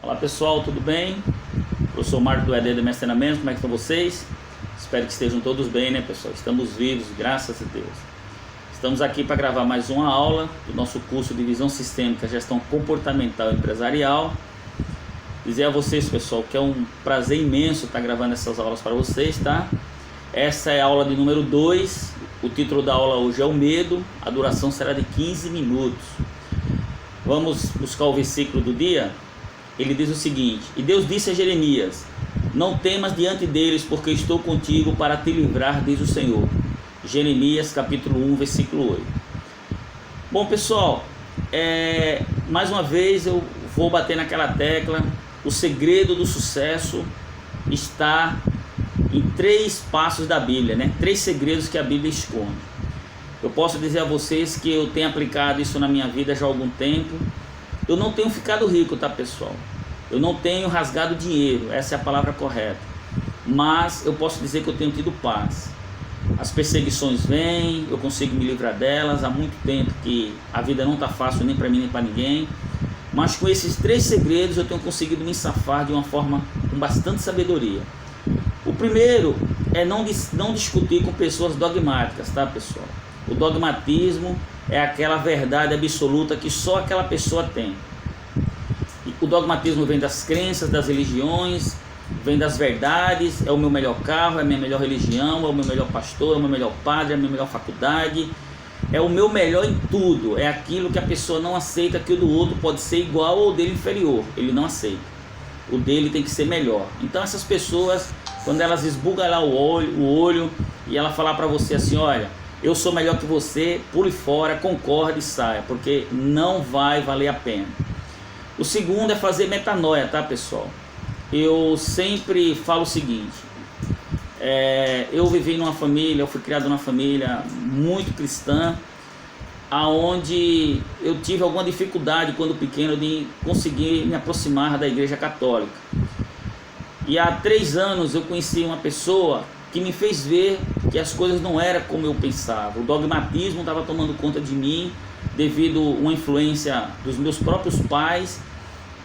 Olá pessoal, tudo bem? Eu sou o Marco do ED Mestre Treinamento, como é que estão vocês? Espero que estejam todos bem, né pessoal? Estamos vivos, graças a Deus. Estamos aqui para gravar mais uma aula do nosso curso de Visão Sistêmica, Gestão Comportamental e Empresarial. Dizer a vocês, pessoal, que é um prazer imenso estar gravando essas aulas para vocês, tá? Essa é a aula de número 2, o título da aula hoje é o medo, a duração será de 15 minutos. Vamos buscar o versículo do dia? Ele diz o seguinte: E Deus disse a Jeremias: Não temas diante deles, porque estou contigo para te livrar, diz o Senhor. Jeremias capítulo 1, versículo 8. Bom pessoal, mais uma vez eu vou bater naquela tecla. O segredo do sucesso está em 3 passos da Bíblia, né? 3 segredos que a Bíblia esconde. Eu posso dizer a vocês que eu tenho aplicado isso na minha vida já há algum tempo. Eu não tenho ficado rico, tá pessoal? Eu não tenho rasgado dinheiro, essa é a palavra correta. Mas eu posso dizer que eu tenho tido paz. As perseguições vêm, eu consigo me livrar delas. Há muito tempo que a vida não está fácil nem para mim nem para ninguém. Mas com esses 3 segredos eu tenho conseguido me safar de uma forma com bastante sabedoria. O primeiro é não discutir com pessoas dogmáticas, tá pessoal? O dogmatismo é aquela verdade absoluta que só aquela pessoa tem. E o dogmatismo vem das crenças, das religiões, vem das verdades, é o meu melhor carro, é a minha melhor religião, é o meu melhor pastor, é o meu melhor padre, é a minha melhor faculdade, é o meu melhor em tudo. É aquilo que a pessoa não aceita, que o do outro pode ser igual ou dele inferior, ele não aceita. O dele tem que ser melhor. Então essas pessoas, quando elas esbugalhar o olho e ela falar para você assim: olha, eu sou melhor que você, pule fora, concorde e saia, porque não vai valer a pena. O segundo é fazer metanoia, tá pessoal? Eu sempre falo o seguinte: eu vivi numa família, eu fui criado numa família muito cristã, aonde eu tive alguma dificuldade quando pequeno de conseguir me aproximar da igreja católica. E há 3 anos eu conheci uma pessoa que me fez ver que as coisas não eram como eu pensava. O dogmatismo estava tomando conta de mim devido a uma influência dos meus próprios pais.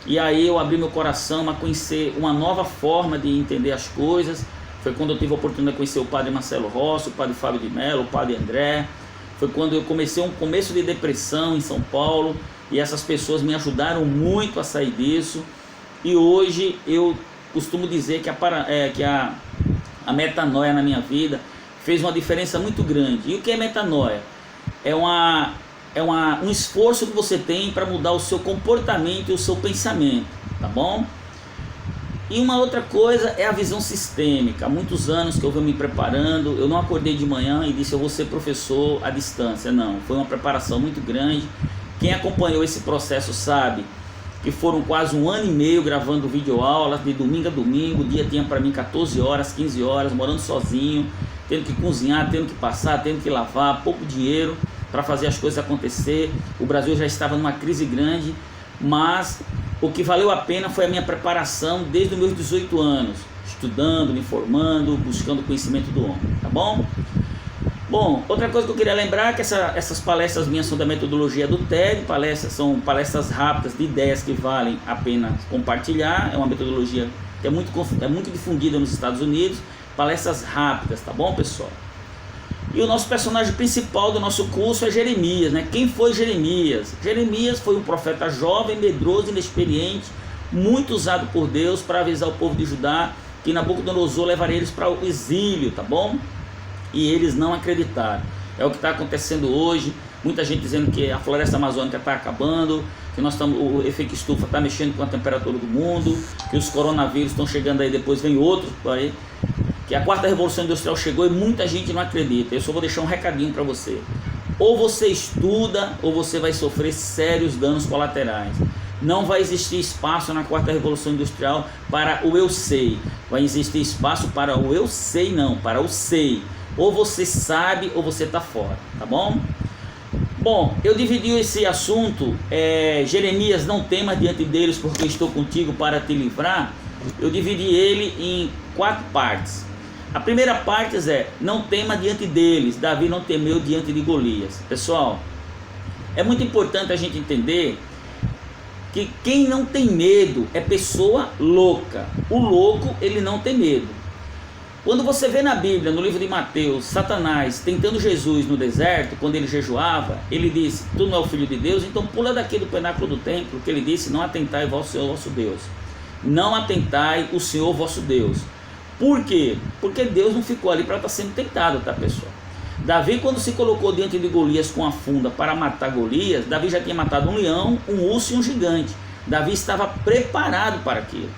E aí eu abri meu coração a conhecer uma nova forma de entender as coisas. Foi quando eu tive a oportunidade de conhecer o padre Marcelo Rossi, o padre Fábio de Mello, o padre André. Foi quando eu comecei um começo de depressão em São Paulo, e essas pessoas me ajudaram muito a sair disso. E hoje eu costumo dizer que a metanoia na minha vida fez uma diferença muito grande. E o que é metanoia? É um esforço que você tem para mudar o seu comportamento e o seu pensamento, tá bom? E uma outra coisa é a visão sistêmica. Há muitos anos que eu venho me preparando, eu não acordei de manhã e disse eu vou ser professor à distância, não. Foi uma preparação muito grande. Quem acompanhou esse processo sabe que foram quase 1 ano e meio gravando videoaulas de domingo a domingo. O dia tinha para mim 14 horas, 15 horas, morando sozinho, tendo que cozinhar, tendo que passar, tendo que lavar, pouco dinheiro para fazer as coisas acontecer. O Brasil já estava numa crise grande, mas o que valeu a pena foi a minha preparação desde os meus 18 anos, estudando, me formando, buscando o conhecimento do homem, tá bom? Bom, outra coisa que eu queria lembrar é que essas palestras minhas são da metodologia do TED, são palestras rápidas de ideias que valem a pena compartilhar. É uma metodologia que é muito difundida nos Estados Unidos, palestras rápidas, tá bom pessoal? E o nosso personagem principal do nosso curso é Jeremias, né? Quem foi Jeremias? Jeremias foi um profeta jovem, medroso, inexperiente, muito usado por Deus para avisar o povo de Judá que Nabucodonosor levaria eles para o exílio, tá bom? E eles não acreditaram. É o que está acontecendo hoje. Muita gente dizendo que a floresta amazônica está acabando, que o efeito estufa está mexendo com a temperatura do mundo, que os coronavírus estão chegando aí, depois vem outros aí, que a 4ª Revolução Industrial chegou e muita gente não acredita. Eu só vou deixar um recadinho para você: ou você estuda ou você vai sofrer sérios danos colaterais. Não vai existir espaço na 4ª Revolução Industrial para o eu sei. Vai existir espaço para o eu sei não, para o sei. Ou você sabe ou você está fora, tá bom? Bom, eu dividi esse assunto, Jeremias, não temas diante deles, porque estou contigo para te livrar. Eu dividi ele em 4 partes. A primeira parte é: não tema diante deles. Davi não temeu diante de Golias. Pessoal, é muito importante a gente entender que quem não tem medo é pessoa louca. O louco, ele não tem medo. Quando você vê na Bíblia, no livro de Mateus, Satanás tentando Jesus no deserto, quando ele jejuava, ele disse: tu não é o filho de Deus, então pula daqui do pináculo do templo, que ele disse: não atentai ao Senhor vosso Deus. Não atentai o Senhor vosso Deus. Por quê? Porque Deus não ficou ali para estar sendo tentado, tá, pessoal? Davi, quando se colocou diante de Golias com a funda para matar Golias, Davi já tinha matado um leão, um urso e um gigante. Davi estava preparado para aquilo.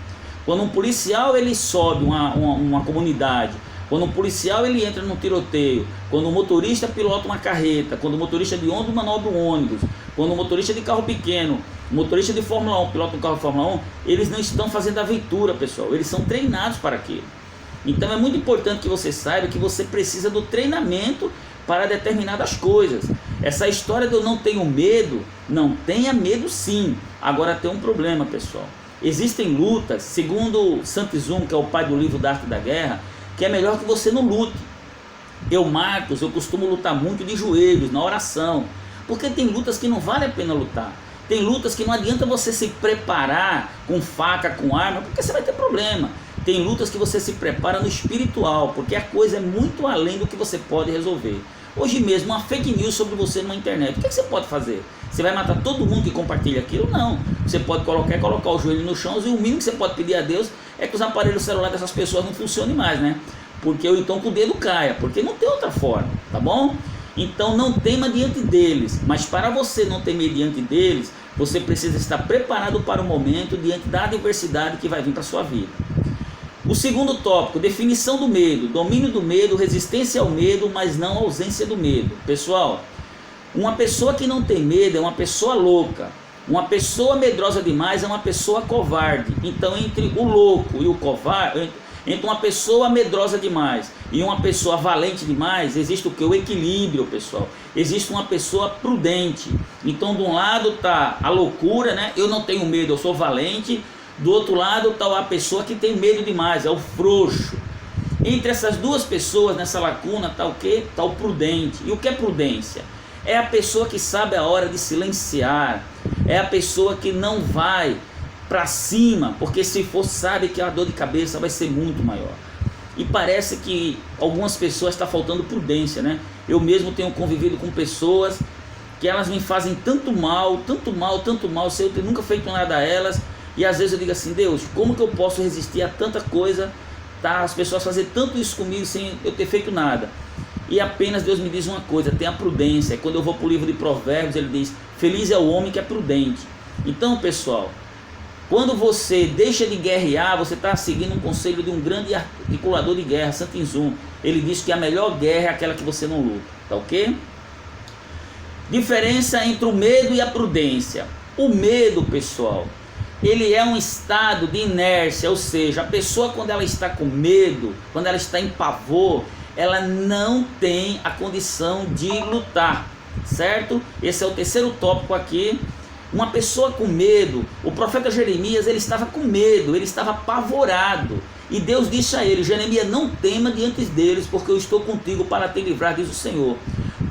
Quando um policial ele sobe uma comunidade, quando um policial ele entra num tiroteio, quando um motorista pilota uma carreta, quando um motorista de ônibus manobra um ônibus, quando um motorista de carro pequeno, motorista de Fórmula 1 pilota um carro de Fórmula 1, eles não estão fazendo aventura, pessoal, eles são treinados para aquilo. Então é muito importante que você saiba que você precisa do treinamento para determinadas coisas. Essa história de eu não tenho medo, não tenha medo sim. Agora tem um problema, pessoal. Existem lutas, segundo Sun Tzu, que é o pai do livro da Arte da Guerra, que é melhor que você não lute. Marcos, eu costumo lutar muito de joelhos, na oração, porque tem lutas que não vale a pena lutar. Tem lutas que não adianta você se preparar com faca, com arma, porque você vai ter problema. Tem lutas que você se prepara no espiritual, porque a coisa é muito além do que você pode resolver. Hoje mesmo, uma fake news sobre você na internet, o que você pode fazer? Você vai matar todo mundo que compartilha aquilo? Não. Você pode colocar o joelho no chão, e o mínimo que você pode pedir a Deus é que os aparelhos celulares dessas pessoas não funcionem mais, né? Porque ou então que o dedo caia, porque não tem outra forma, tá bom? Então não tema diante deles, mas para você não temer diante deles, você precisa estar preparado para o momento diante da adversidade que vai vir para a sua vida. O segundo tópico, definição do medo, domínio do medo, resistência ao medo, mas não ausência do medo. Pessoal, uma pessoa que não tem medo é uma pessoa louca. Uma pessoa medrosa demais é uma pessoa covarde. Então, entre o louco e o covarde, entre uma pessoa medrosa demais e uma pessoa valente demais, existe o que? O equilíbrio, pessoal. Existe uma pessoa prudente. Então, de um lado está a loucura, né? Eu não tenho medo, eu sou valente. Do outro lado está a pessoa que tem medo demais, é o frouxo. Entre essas duas pessoas, nessa lacuna, está o quê? Está o prudente. E o que é prudência? É a pessoa que sabe a hora de silenciar. É a pessoa que não vai para cima, porque se for sabe que a dor de cabeça vai ser muito maior. E parece que algumas pessoas está faltando prudência, né? Eu mesmo tenho convivido com pessoas que elas me fazem tanto mal, tanto mal, tanto mal, sem eu ter nunca feito nada a elas. E às vezes eu digo assim: Deus, como que eu posso resistir a tanta coisa, tá? As pessoas fazem tanto isso comigo sem eu ter feito nada. E apenas Deus me diz uma coisa: tenha prudência. E quando eu vou para o livro de Provérbios, ele diz: feliz é o homem que é prudente. Então, pessoal, quando você deixa de guerrear, você está seguindo um conselho de um grande articulador de guerra, Sun Tzu. Ele diz que a melhor guerra é aquela que você não luta, tá ok? Diferença entre o medo e a prudência. O medo, pessoal, ele é um estado de inércia, ou seja, a pessoa quando ela está com medo, quando ela está em pavor, ela não tem a condição de lutar, certo? Esse é o terceiro tópico aqui. Uma pessoa com medo, o profeta Jeremias, ele estava com medo, ele estava apavorado. E Deus disse a ele: Jeremias, não tema diante deles, porque eu estou contigo para te livrar, diz o Senhor.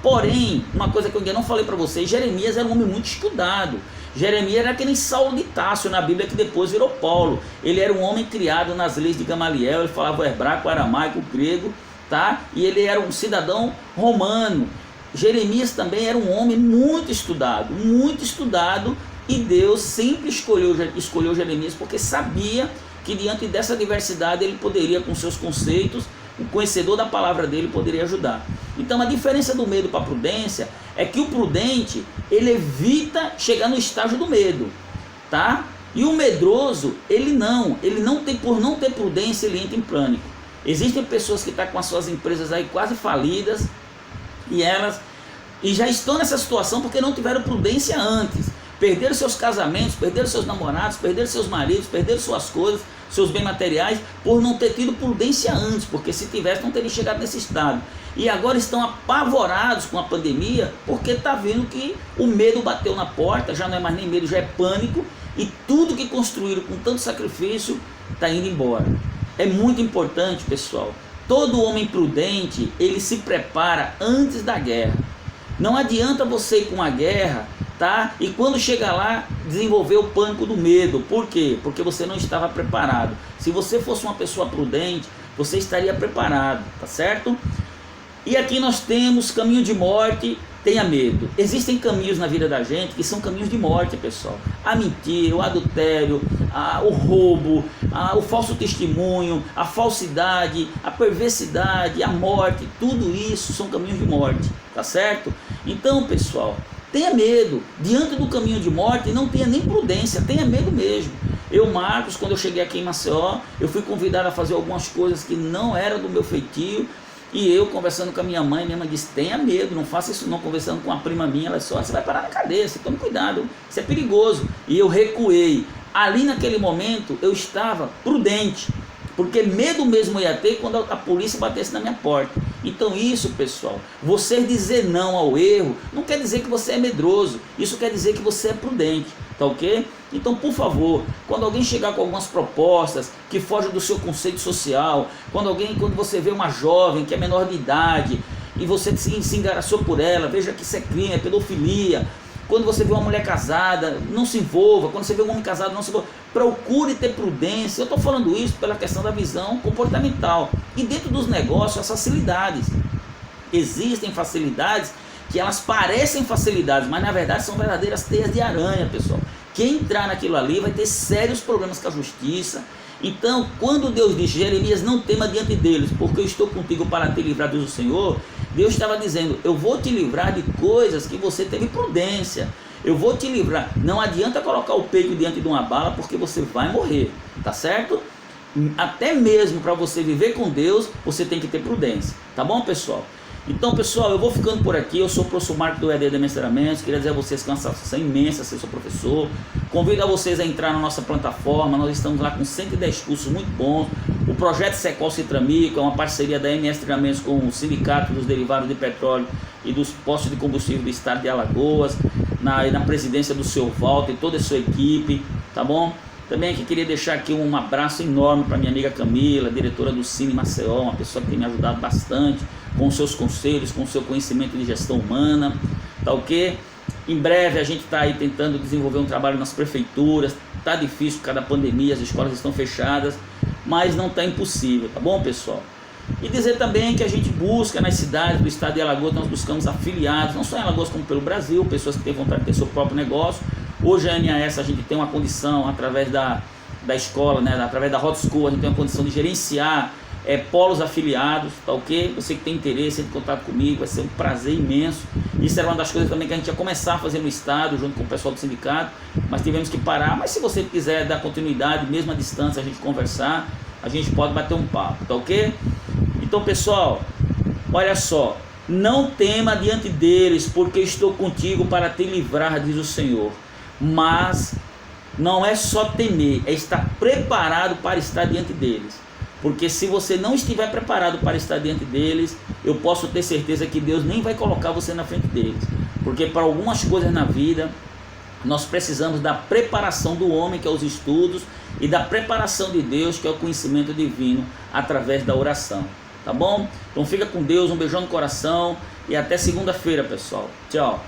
Porém, uma coisa que eu ainda não falei para vocês, Jeremias era um homem muito estudado. Jeremias era aquele Saulo de Tarso na Bíblia que depois virou Paulo. Ele era um homem criado nas leis de Gamaliel, ele falava o hebraico, o aramaico, o grego, tá? E ele era um cidadão romano. Jeremias também era um homem muito estudado, e Deus sempre escolheu Jeremias porque sabia que diante dessa adversidade ele poderia, com seus conceitos, o conhecedor da palavra dele poderia ajudar. Então a diferença do medo para a prudência é que o prudente, ele evita chegar no estágio do medo, tá? E o medroso, ele não tem, por não ter prudência, ele entra em pânico. Existem pessoas que estão com as suas empresas aí quase falidas, e já estão nessa situação porque não tiveram prudência antes. Perderam seus casamentos, perderam seus namorados, perderam seus maridos, perderam suas coisas, seus bens materiais, por não ter tido prudência antes, porque se tivesse não teriam chegado nesse estado. E agora estão apavorados com a pandemia, porque está vendo que o medo bateu na porta, já não é mais nem medo, já é pânico, e tudo que construíram com tanto sacrifício está indo embora. É muito importante, pessoal, todo homem prudente, ele se prepara antes da guerra. Não adianta você ir com a guerra tá? E quando chegar lá, desenvolver o pânico do medo. Por quê? Porque você não estava preparado. Se você fosse uma pessoa prudente, você estaria preparado, tá certo? E aqui nós temos caminho de morte. Tenha medo. Existem caminhos na vida da gente que são caminhos de morte, pessoal. A mentira, o adultério, o roubo, o falso testemunho, a falsidade, a perversidade, a morte, tudo isso são caminhos de morte, tá certo? Então, pessoal, tenha medo. Diante do caminho de morte, não tenha nem prudência, tenha medo mesmo. Eu, Marcos, quando eu cheguei aqui em Maceió, eu fui convidado a fazer algumas coisas que não eram do meu feitio. E eu, conversando com a minha mãe disse, tenha medo, não faça isso não. Conversando com uma prima minha, ela disse, você vai parar na cadeia, você tome cuidado, isso é perigoso. E eu recuei. Ali naquele momento, eu estava prudente, porque medo mesmo ia ter quando a polícia batesse na minha porta. Então isso, pessoal, você dizer não ao erro, não quer dizer que você é medroso, isso quer dizer que você é prudente, tá ok? Então, por favor, quando alguém chegar com algumas propostas que fogem do seu conceito social, quando você vê uma jovem que é menor de idade e você se embaraçou por ela, veja que isso é crime, é pedofilia. Quando você vê uma mulher casada, não se envolva. Quando você vê um homem casado, não se envolva. Procure ter prudência. Eu estou falando isso pela questão da visão comportamental. E dentro dos negócios, as facilidades. Existem facilidades que elas parecem facilidades, mas na verdade são verdadeiras teias de aranha, pessoal. Quem entrar naquilo ali vai ter sérios problemas com a justiça. Então, quando Deus diz, Jeremias, não tema diante deles, porque eu estou contigo para te livrar, diz o Senhor, Deus estava dizendo, eu vou te livrar de coisas que você teve prudência, eu vou te livrar. Não adianta colocar o peito diante de uma bala, porque você vai morrer, tá certo? Até mesmo para você viver com Deus, você tem que ter prudência, tá bom, pessoal? Então, pessoal, eu vou ficando por aqui. Eu sou o professor Marcos do EAD Demonstramentos. Queria dizer a vocês que é uma satisfação imensa ser seu professor. Convido a vocês a entrar na nossa plataforma. Nós estamos lá com 110 cursos muito bons. O projeto Secol Citramico é uma parceria da MS Treinamentos com o Sindicato dos Derivados de Petróleo e dos Postos de Combustível do Estado de Alagoas, na presidência do seu Walter e toda a sua equipe, tá bom? Também aqui queria deixar aqui um abraço enorme para minha amiga Camila, diretora do Cine Maceió, uma pessoa que tem me ajudado bastante com os seus conselhos, com o seu conhecimento de gestão humana, tá ok? Em breve a gente está aí tentando desenvolver um trabalho nas prefeituras, tá difícil por causa da pandemia, as escolas estão fechadas, mas não está impossível, tá bom, pessoal? E dizer também que a gente busca nas cidades do estado de Alagoas, nós buscamos afiliados, não só em Alagoas como pelo Brasil, pessoas que têm vontade de ter seu próprio negócio. Hoje a NAS a gente tem uma condição, através da escola, né, através da Hot School, a gente tem uma condição de gerenciar polos afiliados, tá ok? Você que tem interesse, entre em contato comigo, vai ser um prazer imenso. Isso era uma das coisas também que a gente ia começar a fazer no estado, junto com o pessoal do sindicato, mas tivemos que parar. Mas se você quiser dar continuidade, mesmo à distância, a gente conversar, a gente pode bater um papo, tá ok? Então, pessoal, olha só, não tema diante deles, porque estou contigo para te livrar, diz o Senhor. Mas não é só temer, é estar preparado para estar diante deles. Porque se você não estiver preparado para estar diante deles, eu posso ter certeza que Deus nem vai colocar você na frente deles. Porque para algumas coisas na vida, nós precisamos da preparação do homem, que é os estudos, e da preparação de Deus, que é o conhecimento divino, através da oração. Tá bom? Então fica com Deus, um beijão no coração e até segunda-feira, pessoal. Tchau.